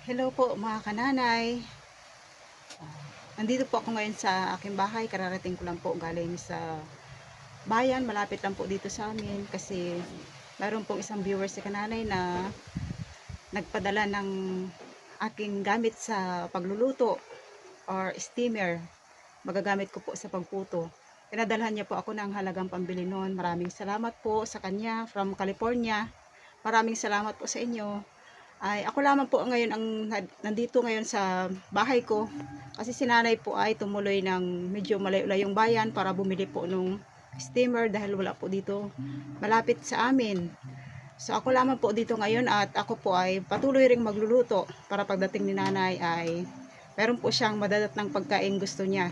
Hello po mga kananay. Nandito po ako ngayon sa aking bahay. Kararating ko lang po galing sa bayan. Malapit lang po dito sa amin kasi mayroon pong isang viewer si kananay na nagpadala ng aking gamit sa pagluluto or steamer. Magagamit ko po sa pagputo. Pinadalhan niya po ako ng halagang pambili noon. Maraming salamat po sa kanya from California. Maraming salamat po sa inyo. Ay ako lamang po ngayon ang nandito ngayon sa bahay ko kasi si nanay po ay tumuloy ng medyo malayo-layong bayan para bumili po nung steamer dahil wala po dito malapit sa amin. So ako lamang po dito ngayon at ako po ay patuloy ring magluluto para pagdating ni nanay ay meron po siyang madadat ng pagkain gusto niya.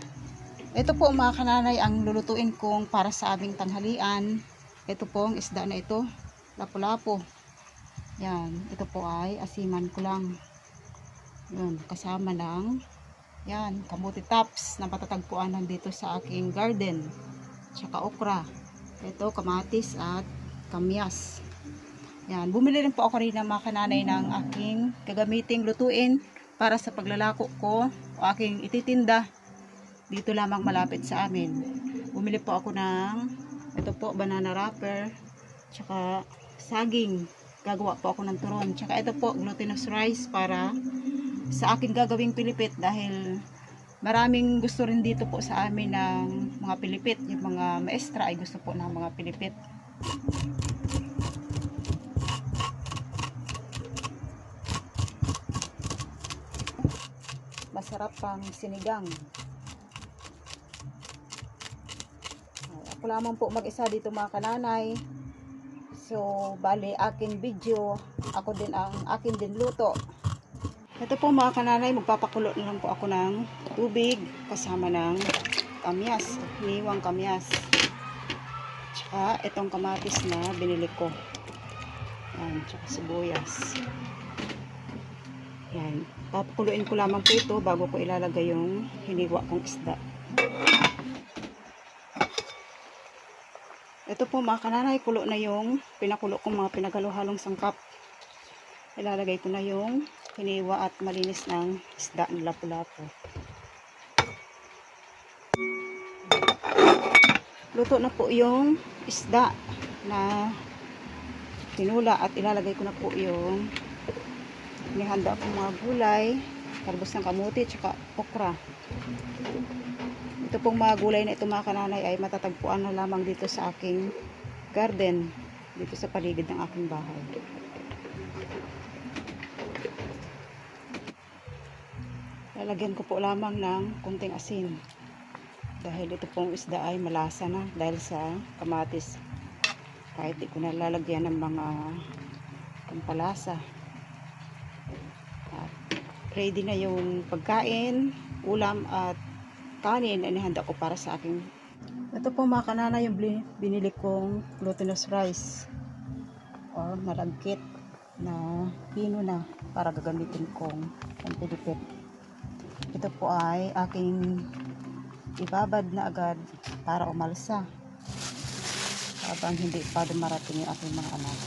Ito po mga kananay ang lulutuin kong para sa aming tanghalian. Ito pong isda na ito, lapu-lapu. Yan, ito po ay asiman ko lang. Yun, kasama ng yan, kamuti tops na matatagpuan nandito sa aking garden. Tsaka okra. Ito, kamatis at kamyas. Yan, bumili rin po ako rin ng mga kananay ng aking gagamiting lutuin para sa paglalako ko o aking ititinda dito lamang malapit sa amin. Bumili po ako ng ito po, banana wrapper, tsaka saging. Gagawa po ako ng turon. Tsaka ito po, glutinous rice para sa akin gagawing pilipit dahil maraming gusto rin dito po sa amin ng mga pilipit. Yung mga maestra ay gusto po ng mga pilipit. Masarap pang sinigang. Ako lamang po mag-isa dito mga kananay. So, bali aking video, ako din ang akin din luto. Ito po mga kananay, magpapakulo na lang po ako ng tubig kasama ng kamyas, hiniwang kamyas. Tsaka itong kamatis na binili ko. Yan, tsaka sibuyas. Yan, papakuluin ko lamang po ito bago ko ilalagay yung hiniwa kong isda. Ito po mga kananay, kulo na yung pinakulo kong mga pinaghalo-halong sangkap. Ilalagay ko na yung hiniwa at malinis ng isda ng lapu-lapu. Luto na po yung isda na tinula at ilalagay ko na po yung nihanda akong mga gulay, talbos ng kamuti, tsaka okra. Ito pong mga gulay na ito mga kananay ay matatagpuan na lamang dito sa aking garden, dito sa paligid ng aking bahay. Lalagyan ko po lamang ng kunting asin dahil ito pong isda ay malasa na dahil sa kamatis. Kahit di ko na lalagyan ng mga pampalasa. At ready na yung pagkain, ulam at kanin na inihanda ko para sa aking. Ito po mga kanana yung binili kong glutinous rice or malagkit na pino na para gagamitin kong pampilipit. Ito po ay aking ibabad na agad para umalsa habang hindi pa dumarating yung aking mga anak.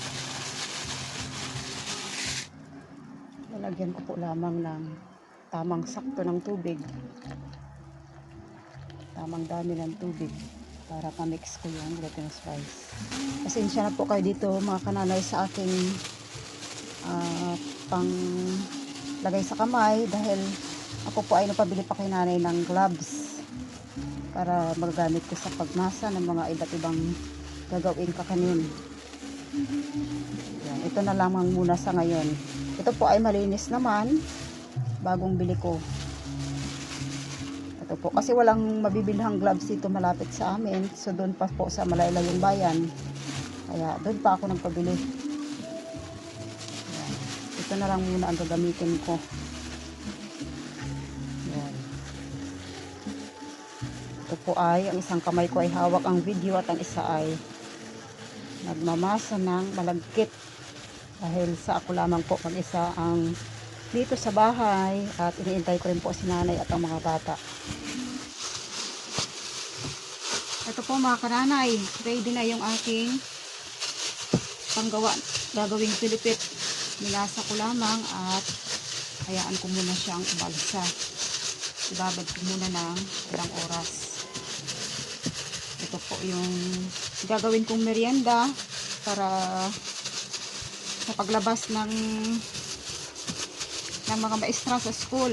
Lalagyan ko po lamang ng tamang sakto ng tubig, tamang dami ng tubig para ma-mix ko yung glutinous rice. Pasensya na po kayo dito mga kananay sa aking pang lagay sa kamay dahil ako po ay napabili pa kay nanay ng gloves para magagamit ko sa pagmasa ng mga iba't ibang gagawing kakanin. Yan, ito na lamang muna sa ngayon. Ito po ay malinis naman, bagong bili ko. Ito po, kasi walang mabibilhang gloves dito malapit sa amin. So doon pa po sa malayo-layong bayan. Kaya doon pa ako nagpabili. Yan. Ito na lang muna ang gagamitin ko. Yan. Ito po ay, ang isang kamay ko ay hawak ang video at ang isa ay nagmamasa ng malagkit. Dahil sa ako lamang po mag-isa ang dito sa bahay at iniintay ko rin po si nanay at ang mga bata. Ito po mga kananay, ready na yung aking panggawa, gagawing pilipit. Nilasa ko lamang at hayaan ko muna siyang umalsa. Ibabad ko muna ng ilang oras. Ito po yung gagawin kong merienda para sa paglabas ng mga maestra sa school.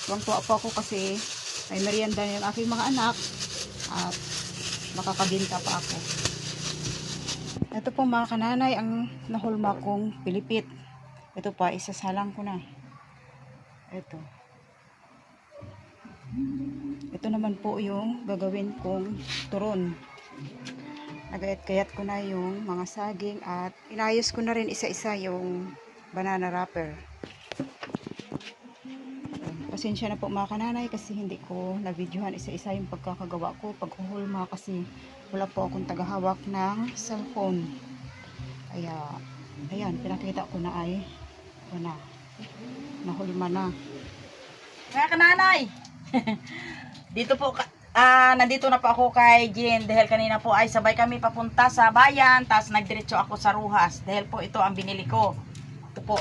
Tuwang-tuwa po ako kasi may merienda yung aking mga anak at makakabinta pa ako. Ito po mga kananay ang nahulma kong pilipit. Ito pa, isasalang ko na. Ito. Ito naman po yung gagawin kong turon. Nagayat-kayat ko na yung mga saging at inayos ko na rin isa-isa yung banana wrapper. Pasensya na po mga kananay kasi hindi ko na-videohan isa-isa yung pagkakagawa ko, paghuhulma kasi wala po akong tagahawak ng cellphone. Kaya, ayan, pinakita ko na ay nahulma na. Mga kananay, dito po, nandito na po ako kay Jen dahil kanina po ay sabay kami papunta sa bayan, tapos nagdiretso ako sa Ruhas dahil po ito ang binili ko. Ito po.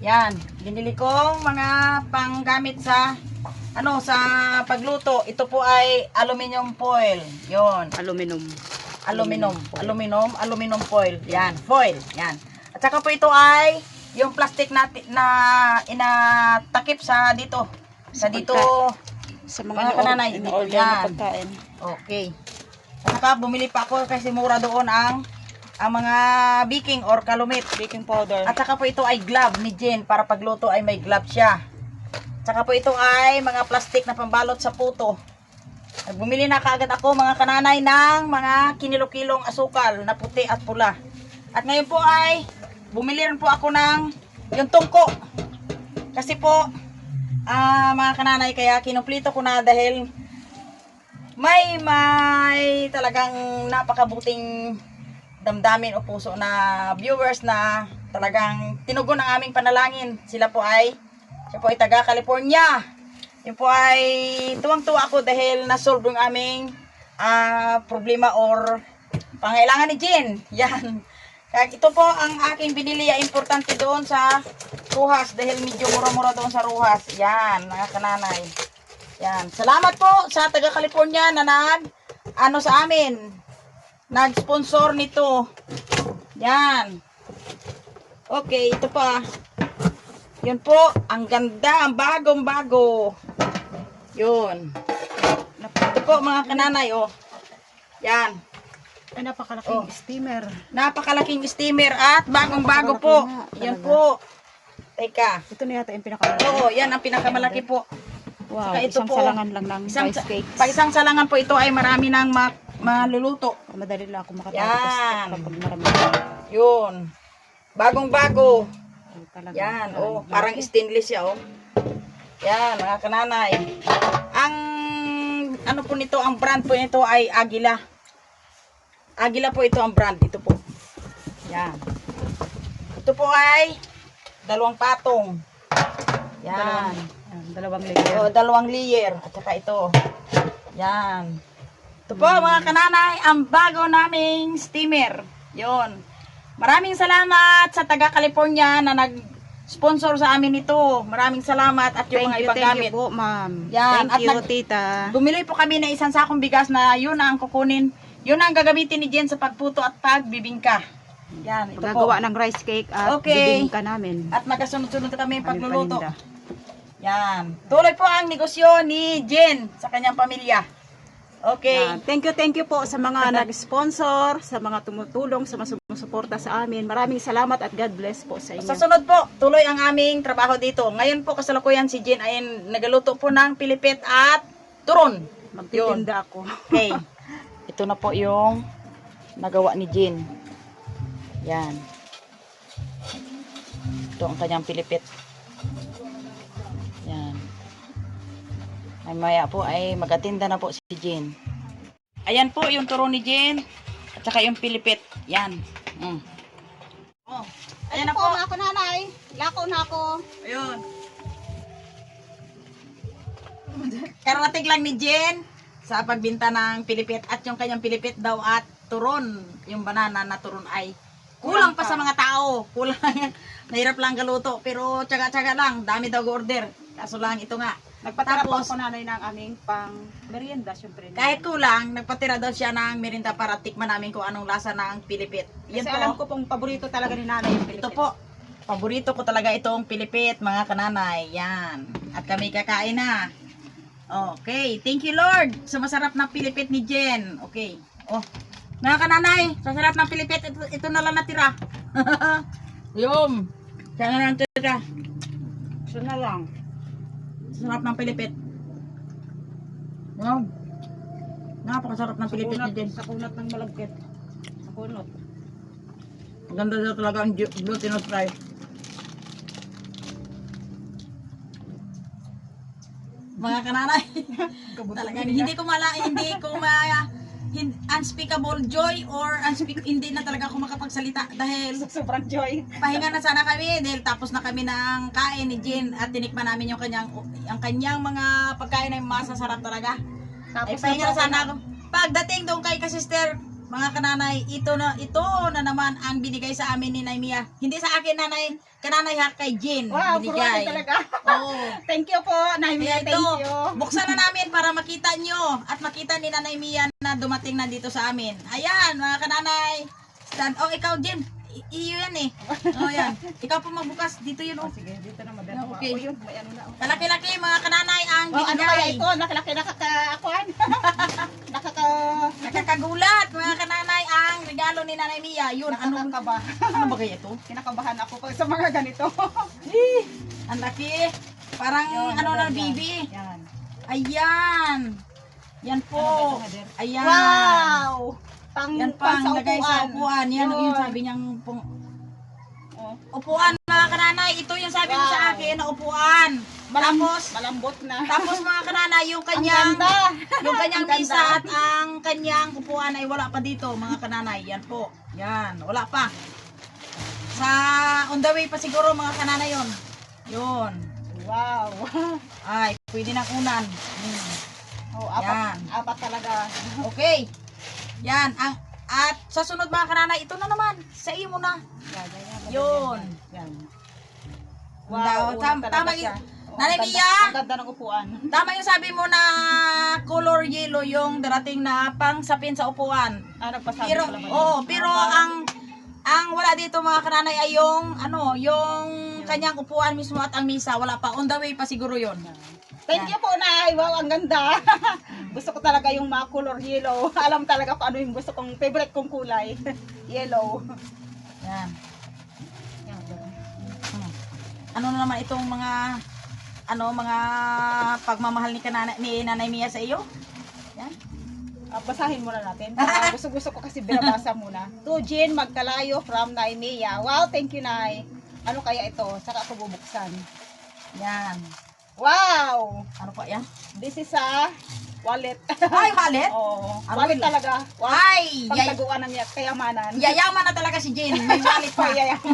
Yan, binili kong mga panggamit sa sa pagluto. Ito po ay aluminum foil. 'Yon. Aluminum foil. Yan, foil. Yan. At saka po ito ay yung plastic na inatakip sa dito. Sa dito Sa mga kananay. in-order na pagkain. Okay. At saka bumili pa ako kasi mura doon ang mga baking or kalumit. Baking powder. At saka po ito ay glove ni Jen para pagluto ay may glove siya. At saka po ito ay mga plastic na pambalot sa puto. Bumili na kaagad ako mga kananay ng mga kinilo-kilong asukal na puti at pula. At ngayon po ay bumili rin po ako ng yung tungko. Kasi po mga kananay kaya kinumpleto ko na dahil may talagang napakabuting damdamin o puso na viewers na talagang tinugon ang aming panalangin. Siya po ay taga California. Yun po ay tuwang-tuwa ako dahil na-solve yung aming problema or pangailangan ni Jen. Yan. Kaya ito po ang aking binili. Importante doon sa Ruhas dahil medyo mura-mura doon sa Ruhas. Yan, mga kananay. Yan. Salamat po sa taga California na sa amin. Nag-sponsor nito. Yan. Okay, ito pa. Yun po, ang ganda, ang bagong-bago. Yun. Ito po mga kananay, oh. Yan. Ay, napakalaking steamer. Napakalaking steamer at bagong-bago po. Yan po. Teka. Ito na yata yung pinakamalaki. Oo, yan ang pinakamalaki po. Wow, ito isang po, salangan lang ng rice cakes. Pag isang salangan po ito ay marami ng maluluto. Madali lang ako makatapos Yan. kapag marami. Yun. Bagong-bago. Talaga. Yan, oh, parang stainless siya, oh. Yan, mga kananay. Ang po nito, ang brand po nito ay Agila. Agila po ito ang brand, ito po. Yan. Ito po ay 2 patong. Yan. Dalawang layer. Oh, 2 layer. At saka ito. Yan. Ito po mga kananay, ang bago naming steamer. Yon. Maraming salamat sa taga California na nag-sponsor sa amin ito. Maraming salamat at yung mga ibang gamit. Thank you po, ma'am. Yan. Thank you, tita. Bumili po kami ng isang sakong bigas na yun ang kukunin. Yun ang gagamitin ni Jen sa pagputo at pagbibingka. Yan, ito Gagawa po. ng rice cake at Okay. bibingka namin. At magkasunod-sunod kami yung pagluluto. Paninda. Yan. Tuloy po ang negosyo ni Jen sa kanyang pamilya. Okay. Yan. Thank you po sa mga nag-sponsor, sa mga tumutulong, sa mga sumusuporta sa amin. Maraming salamat at God bless po sa inyo. Sa sunod po, tuloy ang aming trabaho dito. Ngayon po kasalukuyan si Jen ay nagaluto po ng pilipit at turon. Magtitinda ako. Okay. Ito na po yung nagawa ni Jen. Yan. Ito ang kanyang pilipit. Yan. Ay maya po ay magatinda na po si Jen. Ayan po yung turon ni Jen. At saka yung pilipit. Yan. Oh. Ayan na po. mga kananay. Lako na ako. Ayun. Karating lang ni Jen sa pagbinta ng pilipit at yung kanyang pilipit daw at turon. Yung banana na turon ay Kulang pa sa mga tao. Kulang. Mahirap lang galuto. Pero tsaga-tsaga lang. Dami daw order. Kaso lang ito nga. Nagpatira po Tapos, ako nanay ng aming pang merienda, syempre. kahit kulang, nagpatira daw siya ng merinda para tikman namin kung anong lasa ng pilipit. Kasi Yan po. alam ko pong paborito talaga ni nanay yung Ito Pilipino. po. Paborito ko talaga itong pilipit, mga kananay. Yan. At kami kakain na. Okay. Thank you, Lord. Sa masarap na pilipit ni Jen. Okay. Oh. Mga kananay, sa sarap ng pilipit, ito na lang natira. Yum. Siya na lang natira. Siya na lang. Sarap ng pilipit. Wow. Napakasarap ng pilipit ni Jen. Sa kunat ng malagkit. Sa kunot. Ang ganda na talaga ang glutinous rice. Mga kananay. Talagang hindi ko unspeakable joy or hindi na talaga ako makapagsalita dahil Sobrang joy. pahinga na sana kami dahil tapos na kami ng kain ni Jen at tinikman namin yung kanyang mga pagkain ay masasarap talaga. Ay Tapos pahinga na po sana ako. Pagdating doon kay sister, mga kananay, ito na naman ang binigay sa amin ni Naimia. Hindi sa akin kananay ha, kay Jen Wow, binigay. puro talaga. Oo. Thank you po, Naimia. Kaya ito, Thank you. buksan na namin para makita nyo at makita ni Nanay Mia na dumating na dito sa amin. Ayan, mga kananay. Oh, ikaw, Jen. Iyo yan eh. Oh, yan. Ikaw po magbukas. Dito yun, oh. Sige, dito na madala. Okay. Oh, yun, may ano na. Oh. Kalaki-laki, mga kananay, ang Oh, ano kaya binigay. ito? Nakilaki nakaka-akuan. Nakakagulat, mga kananay, ang regalo ni Nanay Mia. Yun, ano Nakakaba. ba kaya ito? Kinakabahan ako pag sa mga ganito. Ang laki. Parang Yun, ano na, madala. baby. Yan. Ayan. Yan po. Ano ba ito, mother? Ayan. Wow! Yan pa, ang lagay sa upuan. Yan, Yun. yung sabi niyang Oh. upuan, mga kananay. Ito yung sabi mo sa Wow. akin na upuan. Tapos, Malambot na. tapos mga kananay, yung Ang kanyang, ganda. yung kanyang Ang ganda. misa at ang kanyang upuan ay wala pa dito, mga kananay. Yan po. Yan, wala pa. Sa on the way pa siguro, mga kananay yon. Yun. Wow. Ay, pwede na unan. Oh, Yan. apat talaga. Okay. Yan, at sa sunod mga kananay, ito na naman. Sa iyo muna. Yun. Yan. Wow, uwan talaga tama siya. yun. Oh, Nanay ang ganda- Mia? Ang ganda ng upuan. Tama yung sabi mo na color yellow yung darating na pang sapin sa upuan. Nagpasabi Pero, pala ba yun? pero ang wala dito mga kananay ay yung kanyang upuan mismo at ang misa. Wala pa. On the way pa siguro yon. Thank you po, Nay. Wow, ang ganda. Gusto ko talaga yung mga color yellow. Alam talaga kung ano yung gusto kong favorite kong kulay. Yellow. Yan. Ano na naman itong mga pagmamahal ni Nanay Mia sa iyo? Yan. Basahin muna natin. Gusto ko kasi binabasa muna. To Jean Magkalayo from Naimia. Wow, thank you, Nay. Ano kaya ito? Saka ako bubuksan. Yan. Wow! Ano pa yan? This is a wallet. Ay, wallet? Oo. Ano Wallet yun? talaga. Wow. Ay, Pagtaguan ng kayamanan. yayaman na talaga si Jane. May wallet pa. Yayaman.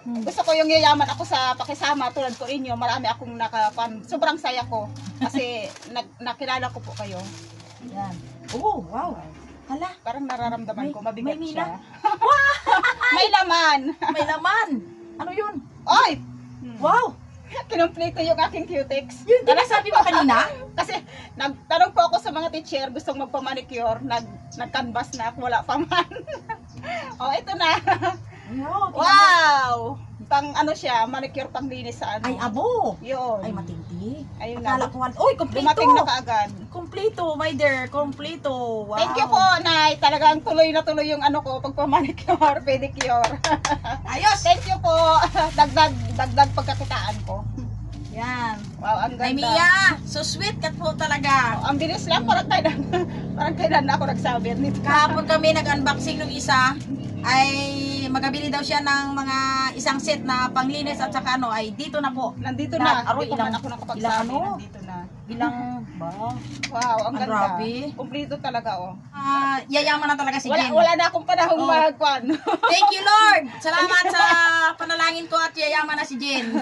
Gusto ko yung yayaman ako sa pakisama tulad ko inyo. Marami akong sobrang saya ko kasi nakilala ko po kayo. Yan. Oh, wow. Hala, Parang nararamdaman ko mabigat may siya. mila. May laman. May laman. Ano yun? Oy! Wow. Kinumpleto yung aking cutex. Yun din ang sabi mo kanina? Kasi nagtanong po ako sa mga teacher, gustong magpa-manicure, nag-canvas na, wala pa man. Oh, ito na. Wow! Pang ano siya, manicure pang linis sa ano. Ay, abo. Yun. Ay, matindi. Ayun Akala na. ko, uy, kompleto. Dumating na kaagad. Kompleto, my dear. Kompleto. Wow. Thank you po, Nay. Talagang tuloy na tuloy yung ano ko, pagpa-manicure, pedicure. Ayos. Thank you po. Dagdag pagkakitaan ko. Yan. Wow, ang Ay, ganda. Mia. So sweet ka po talaga. Ang bilis lang, parang kailan na ako nagsabit nito. Kahapon kami nag-unboxing ng isa ay magabili daw siya ng mga isang set na panglinis at saka ay dito na po. Nandito na. Aroy, Hindi pa man ilang- ako nakapagsabi. ilang ano? Nandito na. Bilang ba? Wow, ang Ang ganda. grabe. Kumplito talaga, oh. Yayaman na talaga si Wala, Jen. wala na akong panahong Oh. magkwan. Thank you, Lord. Salamat sa panalangin ko at yayaman na si Jen.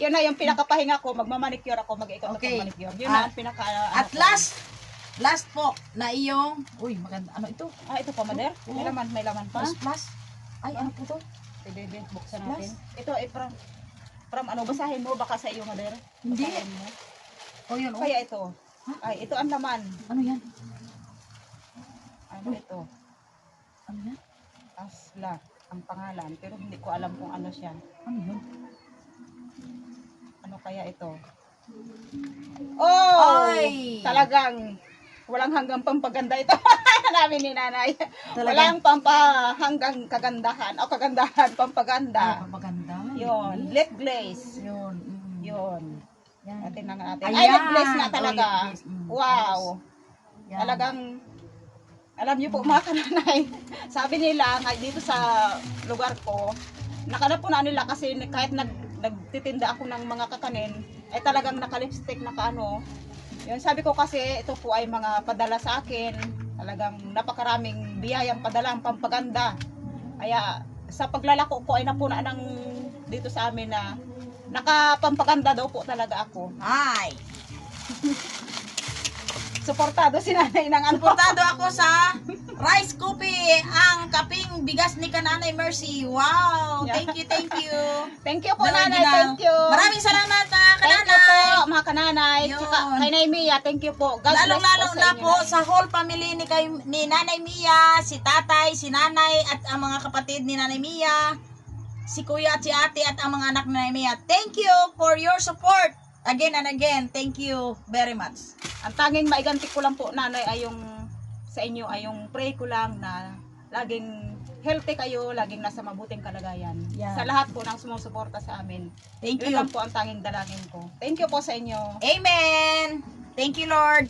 Yun na yung pinakapahinga ko. Magmamanicure ako, mag-ikot Okay. ako manicure. Yun na Ah, ang pinaka... At last, last po na iyong, uy, maganda, ano ito? Ito pa, Mother. Oo. May laman pa. Plus. Ay, ano po to? Pwede, buksan Plus? natin. Ito ay from ano, basahin mo, baka sa iyo, Mother. Hindi. Basahin mo. Oh, yun, oh. Kaya ito. Ay, ito ang laman. Ano yan? Ano ito? Ano yan? Asla, ang pangalan. Pero hindi ko alam kung ano siya. Ano yun? Ano kaya ito? Oh! Ay! Talagang walang hanggang pampaganda ito. Namin ni nanay. Talagang- Walang hanggang kagandahan. O kagandahan, pampaganda. Ay, maganda. Yun, lip glaze. Yun. Yun. Yan. Atin na nga natin. Ayan. Ay, lip glaze nga Oh, talaga. lip glaze. Wow. Yan. Talagang, alam niyo po mga kananay, sabi nila nga dito sa lugar ko, nakanap po na nila kasi kahit nagtitinda ako ng mga kakanin, ay talagang naka-lipstick, naka-ano. Yun, sabi ko kasi ito po ay mga padala sa akin. Talagang napakaraming biyayang padala ang pampaganda. Kaya sa paglalako ko ay napuna ng dito sa amin na nakapampaganda daw po talaga ako. Ay! Suportado si nanay ng ano. Suportado ako sa rice coffee, ang kaping bigas ni Kananay Mercy. Wow! Yeah. Thank you, thank you. Thank you po, The nanay. original. Thank you. Maraming salamat mga Thank you kananay. po, mga kananay. Yun. Tsaka kay Nay Mia, thank you po. God Lalong-lalo bless po sa na inyo, po Nay. sa whole family ni Nanay Mia, si tatay, si nanay, at ang mga kapatid ni Nanay Mia, si kuya at si ate, at ang mga anak ni Nanay Mia. Thank you for your support. Again and again, thank you very much. Ang tanging maiganti ko lang po, nanay, ay yung sa inyo, ay yung pray ko lang na laging healthy kayo, laging nasa mabuting kalagayan. Yeah. Sa lahat po ng sumusuporta sa amin. Thank Yun you. lang po ang tanging dalangin ko. Thank you po sa inyo. Amen. Thank you, Lord.